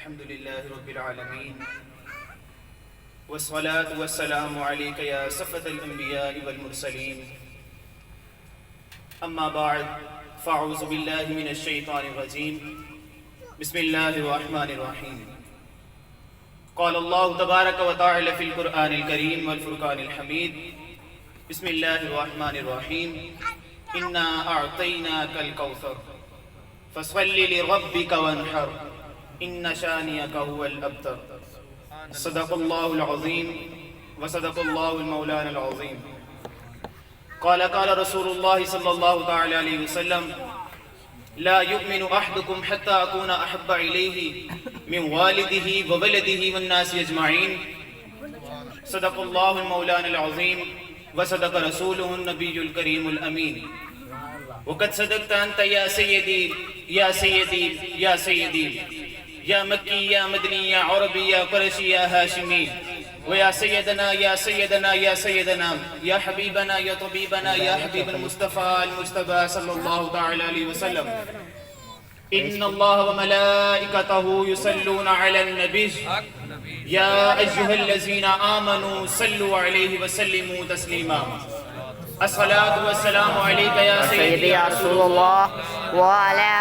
الحمد لله رب العالمين والصلاة والسلام عليك يا سفة الأنبياء والمرسلين أما بعد فأعوذ بالله من الشيطان الرجيم بسم الله الرحمن الرحيم قال الله تبارك وتعالى في القرآن الكريم والفرقان الحميد بسم الله الرحمن الرحيم إنا أعطيناك الكوثر فصل لربك وانحر إن شانئك هو الأبتر صدق الله العظيم وصدق الله المولانا العظيم قال رسول الله صلى الله تعالى عليه وسلم لا يؤمن أحدكم حتى أكون أحب إليه من والده وولده والناس أجمعين صدق الله المولانا العظيم وصدق رسوله النبي الكريم الأمين وقد صدقت أنت يا سيدي يا سيدي يا سيدي يا مكي يا مدني يا عربي يا قرشي يا هاشمي ويا سيدنا يا سيدنا يا سيدنا يا حبيبنا يا طبيبنا يا حبيب المصطفى صلى الله تعالى عليه وسلم إن الله وملائكته يصلون على النبي يا أيها الذين آمنوا صلوا عليه وسلموا تسليما الصلاة والسلام عليك يا سيدي يا رسول الله وعلى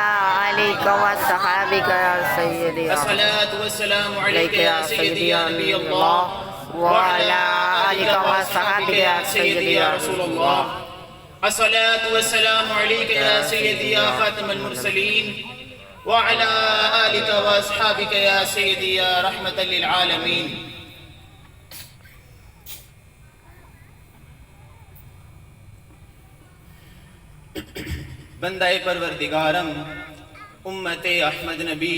آلك وصحابك يا سيدي. الصلاة والسلام عليك يا سيدي يا نبي الله وعلى آلك وصحابك يا سيدي يا رسول الله. الصلاة والسلام عليك يا سيدي يا خاتم المرسلين وعلى آلك وأصحابك يا سيدي يا رحمة للعالمين. بندہ پروردگارم امت احمد نبی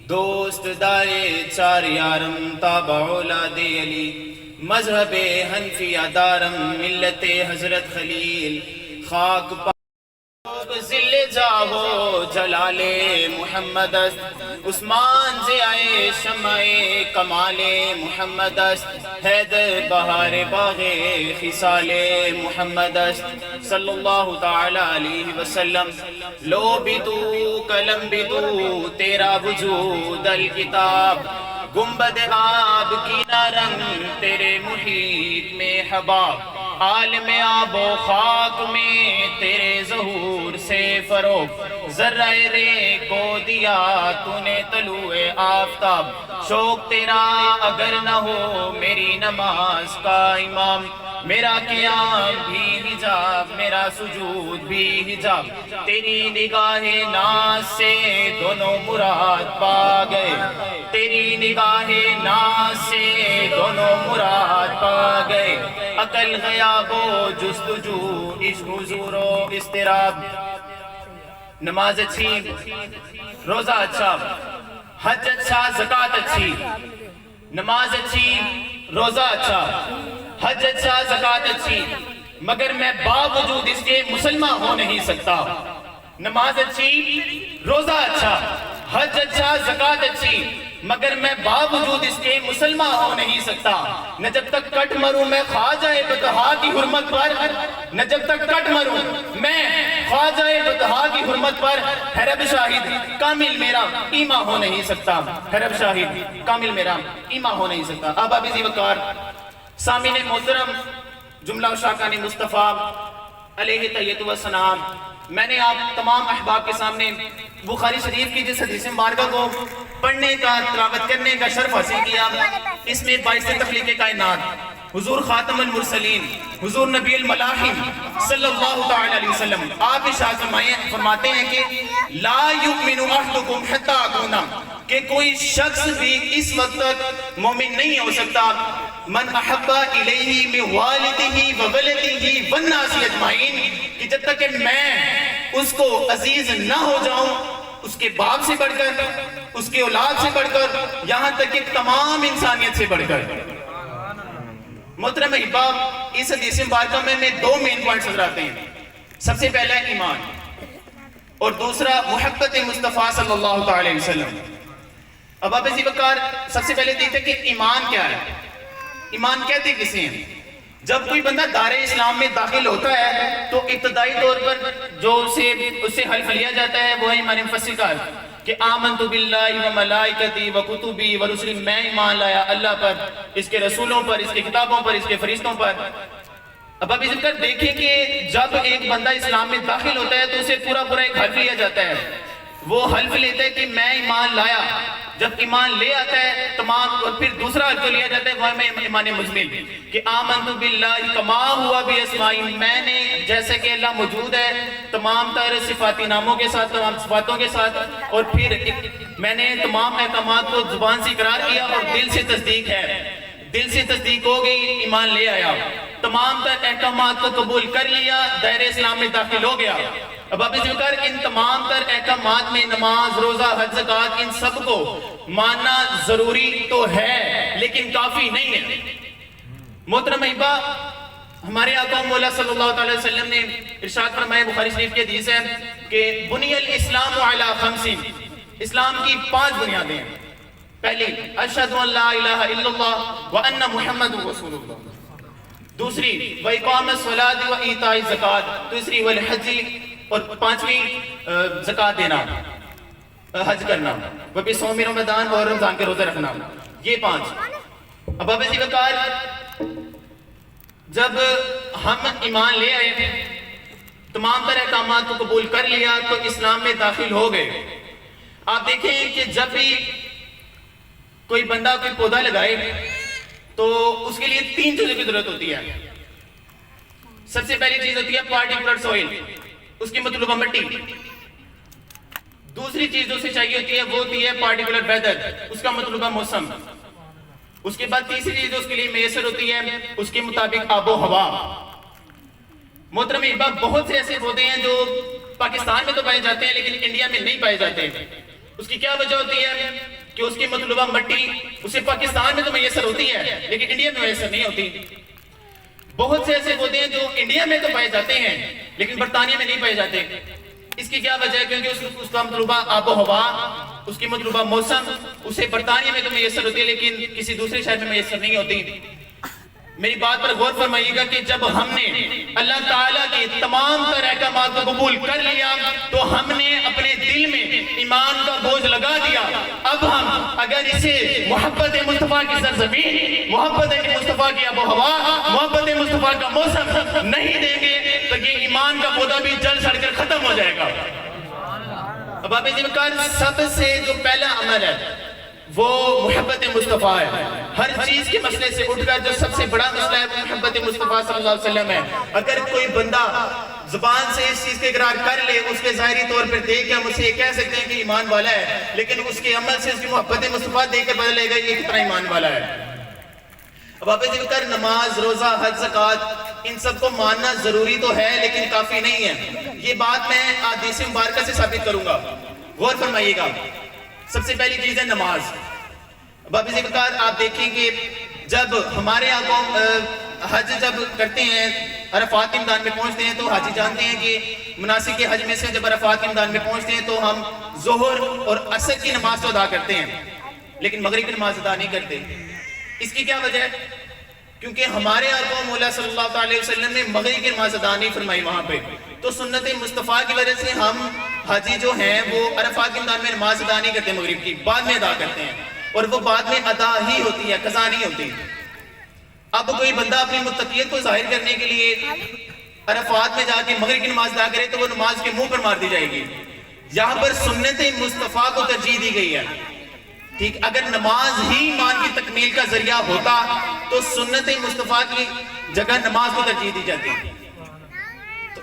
دوست دارے چار یارم تابع اولاد علی مذہب حنفیہ دارم ملت حضرت خلیل خاک ذل جاہو جلال محمد است عثمان ضیائے شمع کمال محمد است حیدر بہار باغ خصال محمد است صلی اللہ تعالی علیہ وسلم لو بھی تو قلم بھی تو تیرا وجود الکتاب گنبد آب کی رنگ تیرے محیط میں حباب عالم آب و خاک میں تیرے ظہور سے فروغ ذرہ رے کو دیا تو نے طلوع آفتاب شوق تیرا اگر نہ ہو میری نماز کا امام میرا قیام بھی حجاب میرا سجود بھی حجاب تیری نگاہ ناز سے دونوں مراد پا گئے تیری نگاہ ناز سے دونوں مراد پا گئے عقل غیاب و جستجو عشق حضور و اضطراب نماز اچھی روزہ اچھا حج اچھا زکوٰۃ اچھی نماز اچھی روزہ اچھا حج اچھا زکوٰۃ اچھی مگر میں باوجود اس کے مسلمان ہو نہیں سکتا نماز اچھی روزہ اچھا حج اچھا زکوٰۃ اچھی مگر میں باوجود اس کے مسلمان ہو نہیں سکتا نہ جب تک کٹ مروں میں خواجہ بطحا کی حرمت پر نہ جب تک کٹ مروں میں خواجہ بطحا کی حرمت پر ہے رب شاہد کامل میرا ایمان ہو نہیں سکتا ہے رب شاہد کامل میرا ایمان ہو نہیں سکتا آبا ذی وقار سامعین محترم جملہ شاکان مصطفیٰ علیہ تحیت و سلام میں نے آپ تمام احباب کے سامنے بخاری شریف کی جس حدیث مبارکہ کو پڑھنے کا تلاوت کرنے کا شرف حاصل کیا اس میں باعث تخلیق کائنات حضور خاتم المرسلین حضور نبی الملاحم صلی اللہ تعالی علیہ وسلم آپ ارشاد فرماتے ہیں کہ لا یؤمن احدکم حتی اکون کہ کوئی شخص بھی اس وقت تک مومن نہیں ہو سکتا من احب الیہ من والدہ وولدہ والناس اجمعین کہ جب تک کہ میں اس کو عزیز نہ ہو جاؤں اس کے باپ سے بڑھ کر اس کے اولاد سے بڑھ کر یہاں تک کہ تمام انسانیت سے بڑھ کر محترم احباب اس حدیث مبارکہ میں دو مین پوائنٹس نظر آتے ہیں سب سے پہلا ہے ایمان اور دوسرا محبت مصطفیٰ صلی اللہ تعالی علیہ وسلم اب آپ ذی وقار سب سے پہلے دیکھتے ہیں کہ ایمان کیا ہے ایمان کہتے کسے ہیں جب کوئی بندہ دار اسلام میں داخل ہوتا ہے تو ابتدائی طور پر جو اسے حلف لیا جاتا ہے وہ ہے ایمان مفصل کا کہ آمنت باللہ و ملائکتی و کتبی و رسلی، میں ایمان لایا اللہ پر، اس کے رسولوں پر، اس کے کتابوں پر، اس کے فرشتوں پر۔ اب آپ اس پر دیکھیں کہ جب ایک بندہ اسلام میں داخل ہوتا ہے تو اسے پورا ایک حلف لیا جاتا ہے، وہ حلف لیتا ہے کہ میں ایمان لایا۔ جب ایمان لے آتا ہے تمام، اور پھر دوسرا حلف لیا جاتا ہے وہ میں ایمان مجمل، کہ آمنت باللہ کما ہوا باسمائی، میں نے جیسے کہ اللہ موجود ہے تمام تر صفاتی ناموں کے ساتھ، تمام صفاتوں کے ساتھ، اور پھر میں نے تمام احکامات کو زبان سے اقرار کیا اور دل سے تصدیق ہے، دل سے تصدیق ہو گئی، ایمان لے آیا، تمام تر احکامات کو قبول کر لیا، دائرہ اسلام میں داخل ہو گیا۔ اب آپ اس ذکر ان تمام تر احکامات میں نماز، روزہ، حج، زکوٰۃ، ان سب کو ماننا ضروری تو ہے لیکن کافی نہیں ہے۔ محترم احبا، ہمارے آقا مولا صلی اللہ علیہ وسلم نے ارشاد فرمایا، بخاری شریف کی حدیث ہے کہ بنی الاسلام علی خمس، اسلام کی 5 بنیادیں ہیں۔ پہلی، اشہد ان لا الہ الا اللہ وان محمد رسول اللہ۔ دوسری، وَإِقَامَ الصَّلَاةِ وَإِيتَاءِ الزَّكَاةِ۔ دوسری، وَالْحَجِّ، اور 5ویں زکوٰۃ دینا، حج کرنا، وَبِصَوْمِ رمضان، اور رمضان کے روزے رکھنا، یہ 5۔ اب اسی وقار جب ہم ایمان لے آئے، تمام تر احکامات کو قبول کر لیا تو اسلام میں داخل ہو گئے۔ آپ دیکھیں کہ جب بھی کوئی بندہ کوئی پودا لگائے تو اس کے لیے 3 چیزوں کی ضرورت ہوتی ہے۔ سب سے پہلی چیز ہوتی ہے پارٹیکولر سوئل، اس کی مطلوبہ مٹی۔ دوسری چیز اسے چاہیے ہوتی ہے وہ ہوتی ہے پارٹیکولر ویدر، اس کا مطلوبہ موسم۔ اس کے بعد تیسری چیز اس کے لیے میسر ہوتی ہے اس کے مطابق آب و ہوا۔ محترم احباب، بہت سے ایسے پودے ہیں جو پاکستان میں تو پائے جاتے ہیں لیکن انڈیا میں نہیں پائے جاتے۔ اس کی کیا وجہ ہوتی ہے کہ اس کی مطلوبہ مٹی اسے پاکستان میں تو میسر ہوتی ہے لیکن انڈیا میں میسر نہیں ہوتی۔ بہت سے ایسے پودے ہیں جو انڈیا میں تو پائے جاتے ہیں لیکن برطانیہ میں نہیں پائے جاتے۔ اس کی کیا وجہ ہے؟ کیونکہ اس کا مطلوبہ آب و ہوا، اس کی مطلوبہ موسم اسے برطانیہ میں تو میسر ہوتی ہے لیکن کسی دوسرے شہر میں میسر نہیں ہوتی۔ میری بات پر غور فرمائیے گا کہ جب ہم نے اللہ تعالیٰ کے تمام تر احکامات کو قبول کر لیا تو ہم نے اپنے دل میں ایمان کا بوجھ لگا دیا۔ اب ہم اگر اسے محبت مصطفیٰ کی سرزمین، محبت مصطفیٰ کی آب و ہوا، محبت مصطفیٰ کا موسم نہیں دیں گے تو یہ ایمان کا پودا بھی جل سڑ کر ختم ہو جائے گا۔ اب آپ سب سے جو پہلا عمل ہے وہ محبت مصطفیٰ ہے۔ ہر چیز کے مسئلے سے اٹھ کر جو سب سے بڑا مسئلہ ہے وہ محبت مصطفیٰ صلی اللہ علیہ وسلم ہے۔ اگر کوئی بندہ زبان سے اس چیز کے اقرار کر لے، اس کے ظاہری طور پر دیکھ کے ہم اسے یہ کہہ سکتے ہیں کہ ایمان والا ہے، لیکن اس کے عمل سے اس کی محبت مصطفیٰ دیکھ کے بدلے گا یہ کتنا ایمان والا ہے۔ اب آپ ذکر کر نماز، روزہ، حج، زکوٰۃ، ان سب کو ماننا ضروری تو ہے لیکن کافی نہیں ہے۔ یہ بات میں احادیث مبارکہ سے ثابت کروں گا، غور فرمائیے گا۔ سب سے پہلی چیز ہے نماز۔ باب ذکر آپ دیکھیں کہ جب ہمارے آقا حج جب کرتے ہیں، عرفات کے میدان میں پہنچتے ہیں تو حاجی جانتے ہیں کہ مناسک کے حج میں سے جب عرفات کے میدان میں پہنچتے ہیں تو ہم ظہر اور عصر کی نماز تو ادا کرتے ہیں لیکن مغرب کی نماز ادا نہیں کرتے۔ اس کی کیا وجہ ہے؟ کیونکہ ہمارے آقا مولا صلی اللہ علیہ وسلم نے مغرب کی نماز ادا نہیں فرمائی وہاں پہ، تو سنت مصطفیٰ کی وجہ سے ہم حاجی جو ہیں وہ عرفات کے میدان میں نماز ادا نہیں کرتے، مغرب کی بعد میں ادا کرتے ہیں، اور وہ بعد میں ادا ہی ہوتی ہے، قضا نہیں ہوتی۔ اب کوئی بندہ اپنی متقیت کو ظاہر کرنے کے لیے عرفات میں جا کے مغرب کی نماز ادا کرے تو وہ نماز کے منہ پر مار دی جائے گی۔ یہاں پر سنت مصطفیٰ کو ترجیح دی گئی ہے۔ ٹھیک، اگر نماز ہی ایمان کی تکمیل کا ذریعہ ہوتا تو سنت مصطفیٰ کی جگہ نماز کو ترجیح دی جاتی۔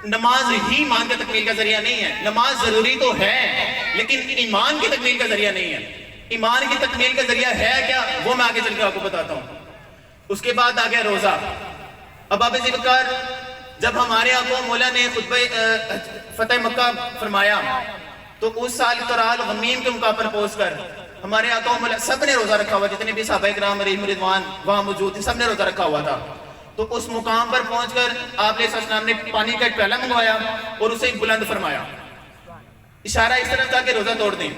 نماز ہی ایمان کا تکمیل کا ذریعہ نہیں ہے، نماز ضروری تو ہے لیکن ایمان کی تکمیل کا ذریعہ نہیں ہے۔ ایمان کی تکمیل کا ذریعہ ہے کیا، وہ میں آگے چل کے آپ کو بتاتا ہوں۔ اس کے بعد آگیا روزہ۔ اب آپ ذکر جب ہمارے آقا مولا نے خطبہ فتح مکہ فرمایا تو اس سال قرآن غمیم کے موقع پر پہنچ کر ہمارے آقا مولا سب نے روزہ رکھا ہوا، جتنے بھی صحابہ کرام علیہم رضوان وہاں موجود تھے سب نے روزہ رکھا ہوا تھا۔ تو اس مقام پر پہنچ کر آپ علیہ السلام نے پانی کا ایک پیالہ منگوایا اور اسے بلند فرمایا، اشارہ اس طرح تھا کہ روزہ توڑ دیں۔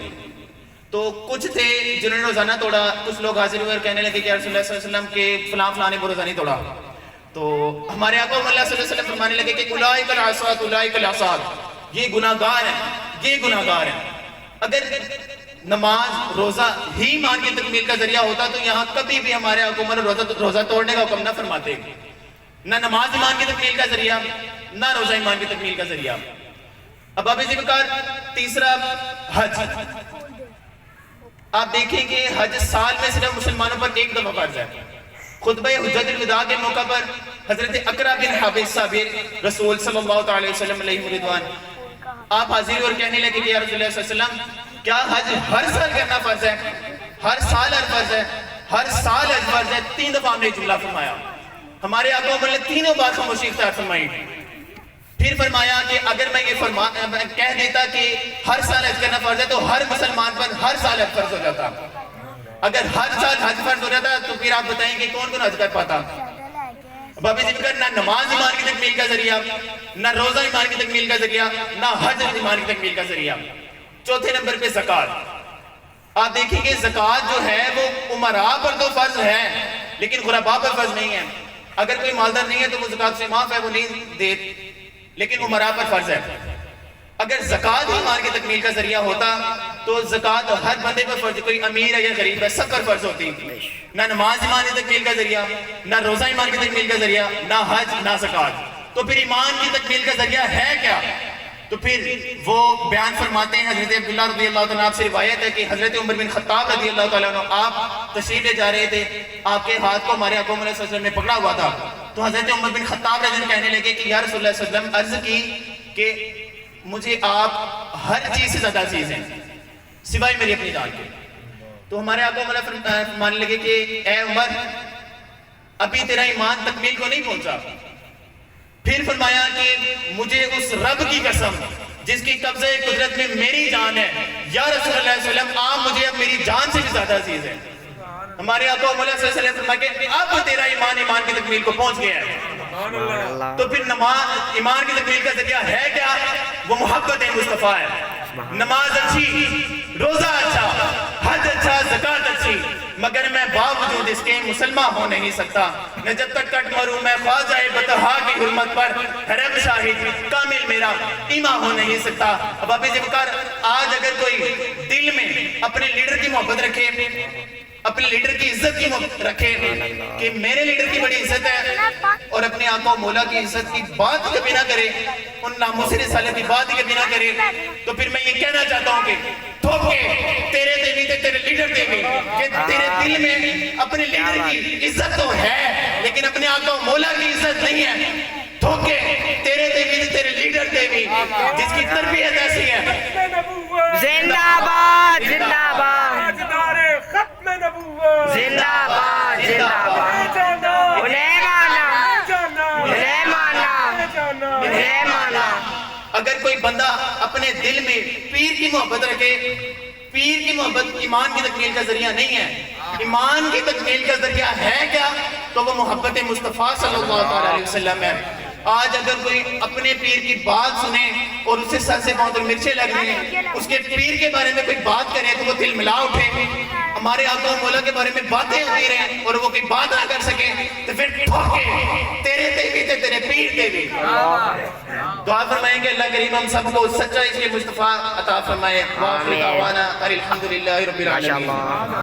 تو کچھ تھے جنہوں نے روزہ نہ توڑا، کچھ لوگ حاضر ہوئے اور کہنے لگے کہ رسول اللہ صلی اللہ علیہ وسلم کے فلاں نے وہ روزہ نہیں توڑا۔ تو ہمارے آقا صلی اللہ علیہ وسلم فرمانے لگے کہ اولئک العصاۃ اولئک العصاۃ، یہ گناہگار ہیں، یہ گناہگار ہیں۔ اگر نماز روزہ ہی ایمان کی تکمیل کا ذریعہ ہوتا تو یہاں کبھی بھی ہمارے حکومت روزہ توڑنے کا حکم نہ فرماتے. نہ نماز ایمان کی تکمیل کا ذریعہ، نہ روزہ ایمان کی تکمیل کا ذریعہ. اب باب ذی بکار تیسرا حج. آپ دیکھیں کہ حج سال میں صرف مسلمانوں پر ایک دفعہ فرض ہے. خطبہ حجت الوداع کے موقع پر حضرت اقرا بن حابس صابر رسول صلی اللہ علیہ وسلم علیہ رضوان آپ حاضر اور کہنے لگے کہ یا رسول اللہ صلی اللہ علیہ وسلم کیا حج ہر سال کرنا فرض ہے؟ ہر سال حج فرض ہے، ہر سال حج فرض ہے. 3 دفعہ ہم نے جملہ فرمایا. ہمارے آقا عمر نے تینوں بار خاموشی اختیار فرمائی. پھر فرمایا کہ اگر میں یہ کہہ دیتا کہ ہر سال حج کرنا فرض ہے تو ہر مسلمان پر ہر سال حج فرض ہو جاتا. اگر ہر سال حج فرض ہو جاتا تو پھر آپ بتائیں کہ کون کون حج کر پاتا؟ باب ذی بکر نہ نماز ایمان کی تکمیل کا ذریعہ، نہ روزہ ایمان کی تکمیل کا ذریعہ، نہ حج ایمان کی تکمیل کا ذریعہ. چوتھے نمبر پہ زکوٰۃ. آپ دیکھیں کہ زکوٰۃ جو ہے وہ امراء پر تو فرض ہے لیکن غرباء پر فرض نہیں ہے. اگر کوئی مالدار نہیں ہے تو وہ زکوٰۃ سے معاف ہے، وہ نہیں دے، لیکن امراء پر فرض ہے. اگر زکوٰۃ ہی ایمان کی تکمیل کا ذریعہ ہوتا تو زکوٰۃ ہر بندے پر فرض، کوئی امیر ہے یا غریب ہے سب پر فرض ہوتی. نہ نماز ایمان کی تکمیل کا ذریعہ، نہ روزہ ایمان کی تکمیل کا ذریعہ، نہ حج، نہ زکوٰۃ. تو پھر ایمان کی تکمیل کا ذریعہ ہے کیا؟ تو پھر وہ بیان فرماتے ہیں. حضرت عبداللہ رضی اللہ تعالیٰ عنہ سے روایت ہے کہ حضرت عمر بن خطاب رضی اللہ تعالیٰ عنہ آپ تشریف لے جا رہے تھے. آپ کے ہاتھ کو ہمارے آقا صلی اللہ علیہ وسلم نے پکڑا ہوا تھا. تو حضرت عمر بن خطاب رضی اللہ کہنے لگے کہ یا رسول اللہ صلی اللہ علیہ وسلم عرض کی کہ مجھے آپ ہر چیز سے زیادہ عزیز ہیں سوائے میری اپنی جان کے. تو ہمارے آقا فرمانے لگے کہ اے عمر ابھی تیرا ایمان تکمیل کو نہیں پہنچا. پھر فرمایا کہ مجھے اس رب کی قسم جس کی قبضہ قدرت میں میری جان ہے، یا رسول اللہ صلی اللہ علیہ وسلم آپ مجھے اب میری جان سے بھی زیادہ عزیز ہیں. ہمارے آقا صلی اللہ علیہ وسلم فرمایا کہ اب تیرا ایمان کی تکمیل کو پہنچ گیا ہے. تو پھر نماز ایمان کی تکمیل کا ذریعہ ہے کیا؟ وہ محبت مصطفیٰ ہے. نماز اچھی، روزہ اچھا، حج اچھا، زکوٰۃ اچھی، مگر میں باوجود اس کے مسلمان ہو نہیں سکتا. میں جب تک کٹ مروں میں خواجہ بطحا کی حرمت پر حرم شاہد کامل میرا ایمان ہو نہیں سکتا. اب آپ ذی بکر آج اگر کوئی دل میں اپنے لیڈر کی محبت رکھے، اپنے لیڈر کی عزت کی محبت رکھے کہ میرے لیڈر کی بڑی عزت ہے، اور اپنے آقا و مولا کی عزت کی بات ہی کبھی نہ کرے، ان ناموس رسالت کی بات ہی کبھی نہ کرے، تو پھر میں یہ کہنا چاہتا ہوں کہ ٹھوکے تیرے دیوی تے تیرے لیڈر دیوی کہ تیرے دل میں اپنے لیڈر کی عزت تو ہے لیکن اپنے آقا و مولا کی عزت نہیں ہے. ٹھوکے تیرے دیوی تے تیرے لیڈر دیوی جس کی تربیت ایسی ہے. زندہ باد، زندہ باد، زندہ باد، زندہ باد. انہیں مانا. اگر کوئی بندہ اپنے دل میں پیر کی محبت رکھے، پیر کی محبت ایمان کی تکمیل کا ذریعہ نہیں ہے. ایمان کی تکمیل کا ذریعہ ہے کیا؟ تو وہ محبت مصطفیٰ صلی اللہ علیہ وسلم ہے. آج اگر کوئی اپنے پیر کی بات سنے اور اسے سر سے پاؤں تک مرچیں لگ رہی ہیں، اس کے پیر کے بارے میں کوئی بات کرے تو وہ دل ملا اٹھے، ہمارے آقا و مولا کے بارے میں باتیں ہوتی رہیں اور وہ کوئی بات نہ کر سکے، تو پھر ٹھوکے تیرے دیوی تے تیرے پیر دیوی. دعا فرمائیں گے اللہ کریم ہم سب کو سچا اس کے مصطفیٰ عطا فرمائے. وآخر دعوانا الحمدللہ رب العالمین.